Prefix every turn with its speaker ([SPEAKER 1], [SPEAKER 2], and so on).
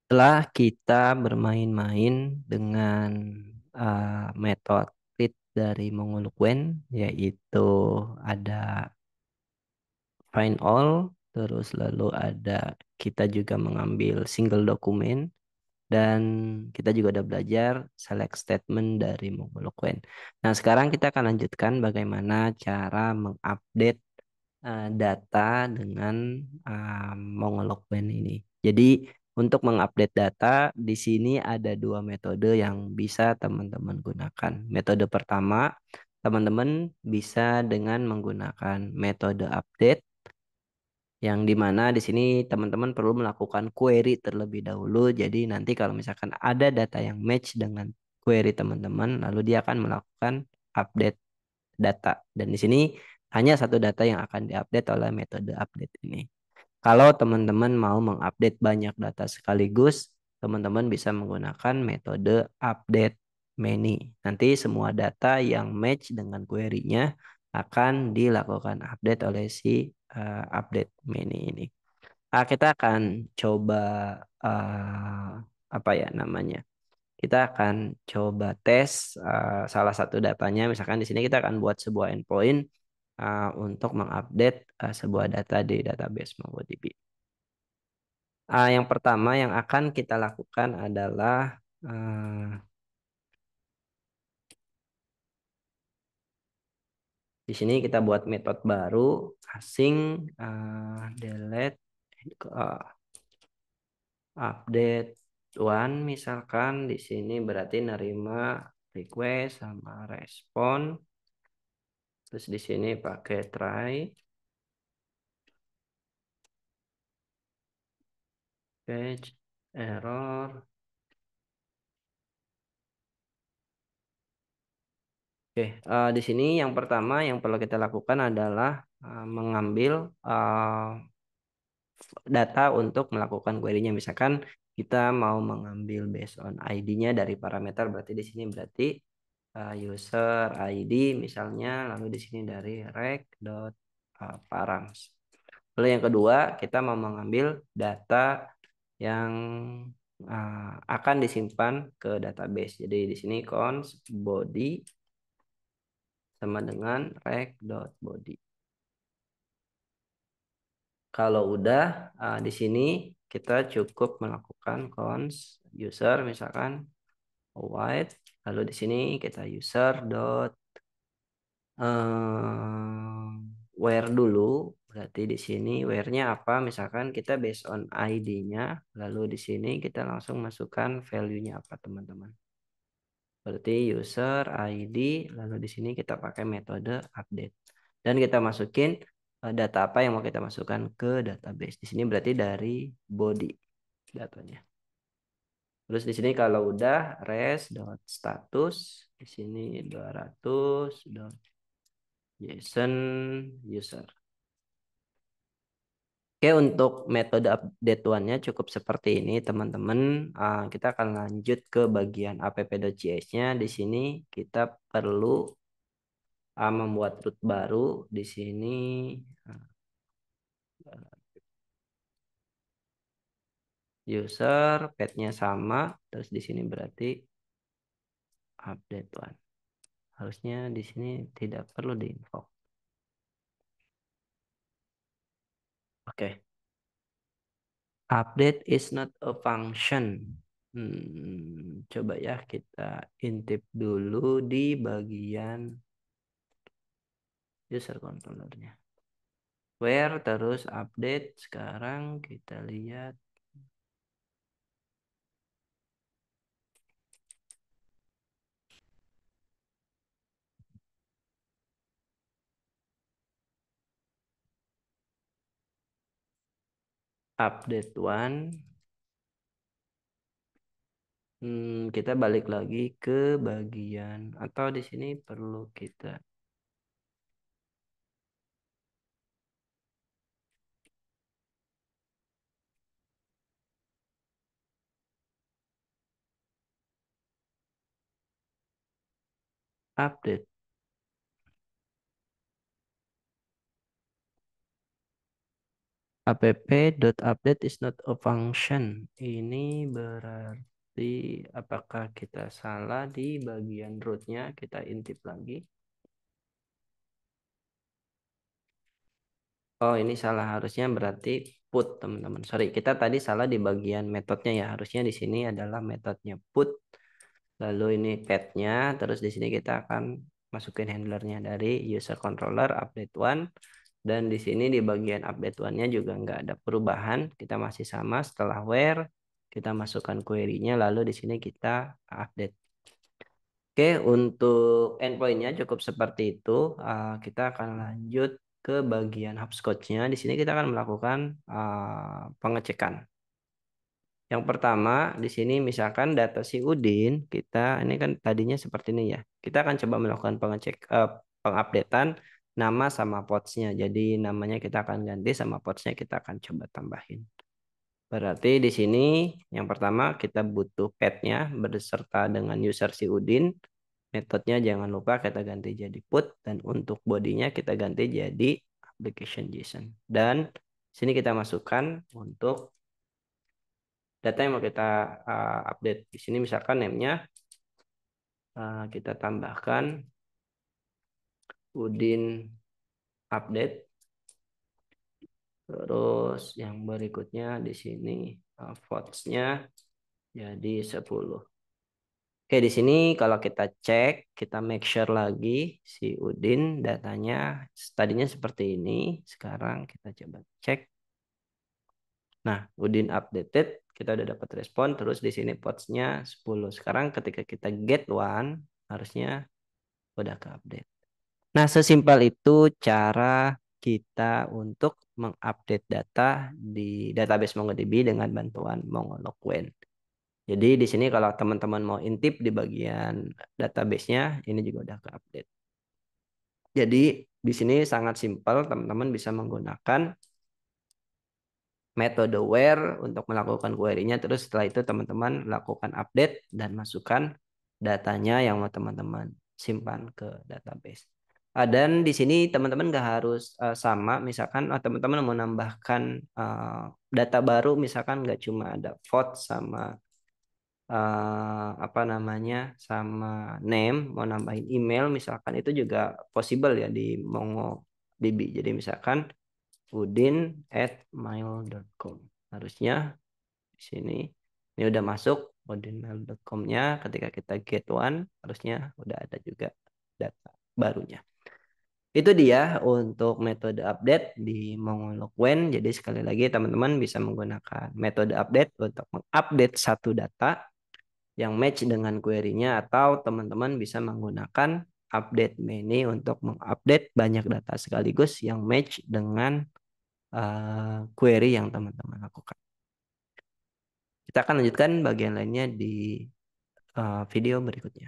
[SPEAKER 1] Setelah kita bermain-main dengan metode read dari Mongolukwen, yaitu ada find all, terus lalu ada kita juga mengambil single dokumen, dan kita juga udah belajar select statement dari Mongolukwen. Nah, sekarang kita akan lanjutkan bagaimana cara mengupdate data dengan Mongolokben ini. Jadi untuk mengupdate data di sini ada dua metode yang bisa teman-teman gunakan. Metode pertama, teman-teman bisa dengan menggunakan metode update yang dimana di sini teman-teman perlu melakukan query terlebih dahulu. Jadi nanti kalau misalkan ada data yang match dengan query teman-teman, lalu dia akan melakukan update data. Dan di sini hanya satu data yang akan diupdate oleh metode update ini. Kalau teman-teman mau mengupdate banyak data sekaligus, teman-teman bisa menggunakan metode update many. Nanti semua data yang match dengan query-nya akan dilakukan update oleh si update many ini. Kita akan coba uh, apa ya namanya? Kita akan coba tes salah satu datanya. Misalkan di sini kita akan buat sebuah endpoint untuk mengupdate sebuah data di database MongoDB. Yang pertama yang akan kita lakukan adalah di sini kita buat metode baru asing delete uh, update one, misalkan di sini berarti nerima request sama respon. Terus di sini pakai try, page, error. Oke, di sini yang pertama yang perlu kita lakukan adalah mengambil data untuk melakukan query-nya. Misalkan kita mau mengambil based on ID-nya dari parameter, berarti di sini berarti user ID misalnya, lalu di sini dari rec.params. Lalu yang kedua, kita mau mengambil data yang akan disimpan ke database. Jadi di sini const body sama dengan rec.body. Kalau udah di sini kita cukup melakukan const user misalkan white, lalu di sini kita user dot where dulu, berarti di sini where-nya apa? Misalkan kita based on ID-nya, lalu di sini kita langsung masukkan value-nya apa teman-teman? Berarti user ID, lalu di sini kita pakai metode update. Dan kita masukin data apa yang mau kita masukkan ke database. Di sini berarti dari body datanya. Terus di sini kalau udah res.status, di sini 200.json user. Oke, untuk metode update one-nya cukup seperti ini, teman-teman. Kita akan lanjut ke bagian app.js-nya. Di sini kita perlu membuat root baru. Di sini uh, user, path-nya sama. Terus di sini berarti update one. Harusnya di sini tidak perlu diinvoke. Oke. Update is not a function. Coba ya kita intip dulu di bagian user controllernya. Where terus update. Sekarang kita lihat update one. Kita balik lagi ke bagian atau di sini perlu kita update. app.update is not a function. Ini berarti apakah kita salah di bagian rootnya? Kita intip lagi. Oh, ini salah, harusnya berarti put, teman-teman. Sorry, kita tadi salah di bagian metodenya ya. Harusnya di sini adalah metodenya put. Lalu ini path-nya, terus di sini kita akan masukin handlernya dari user controller update one. Dan di sini di bagian update one-nya juga nggak ada perubahan. Kita masih sama setelah where, kita masukkan query-nya, lalu di sini kita update. Oke, untuk endpoint-nya cukup seperti itu. Kita akan lanjut ke bagian hopscotch-nya. Di sini kita akan melakukan pengecekan. Yang pertama, di sini misalkan data si Udin, kita ini kan tadinya seperti ini ya. Kita akan coba melakukan pengupdatean nama sama pods-nya. Jadi namanya kita akan ganti, sama pods-nya kita akan coba tambahin. Berarti di sini yang pertama kita butuh path-nya beserta dengan user si Udin. Metodenya jangan lupa kita ganti jadi put, dan untuk bodinya kita ganti jadi application JSON. Dan sini kita masukkan untuk data yang mau kita update. Di sini misalkan name-nya kita tambahkan Udin update. Terus yang berikutnya di sini fonts-nya jadi 10. Oke, di sini kalau kita cek, kita make sure lagi si Udin datanya tadinya seperti ini. Sekarang kita coba cek. Nah, Udin updated, kita udah dapat respon. Terus di sini pods-nya 10. Sekarang ketika kita get one, harusnya udah ke update. Nah, sesimpel itu cara kita untuk mengupdate data di database MongoDB dengan bantuan MongoLookWen. Jadi di sini kalau teman-teman mau intip di bagian database-nya, ini juga udah ke update. Jadi di sini sangat simpel, teman-teman bisa menggunakan metode where untuk melakukan query-nya. Terus setelah itu teman-teman lakukan update dan masukkan datanya yang mau teman-teman simpan ke database. Dan di sini teman-teman nggak harus sama. Misalkan teman-teman mau nambahkan data baru, misalkan nggak cuma ada vote sama apa namanya sama name, mau nambahin email misalkan, itu juga possible ya di MongoDB. Jadi misalkan udin@mail.com. Harusnya di sini ini udah masuk udin@mail.com-nya. Ketika kita get one, harusnya udah ada juga data barunya. Itu dia untuk metode update di MongoLookWen. Jadi sekali lagi teman-teman bisa menggunakan metode update untuk mengupdate satu data yang match dengan query-nya, atau teman-teman bisa menggunakan update many untuk mengupdate banyak data sekaligus yang match dengan query yang teman-teman lakukan. Kita akan lanjutkan bagian lainnya di video berikutnya.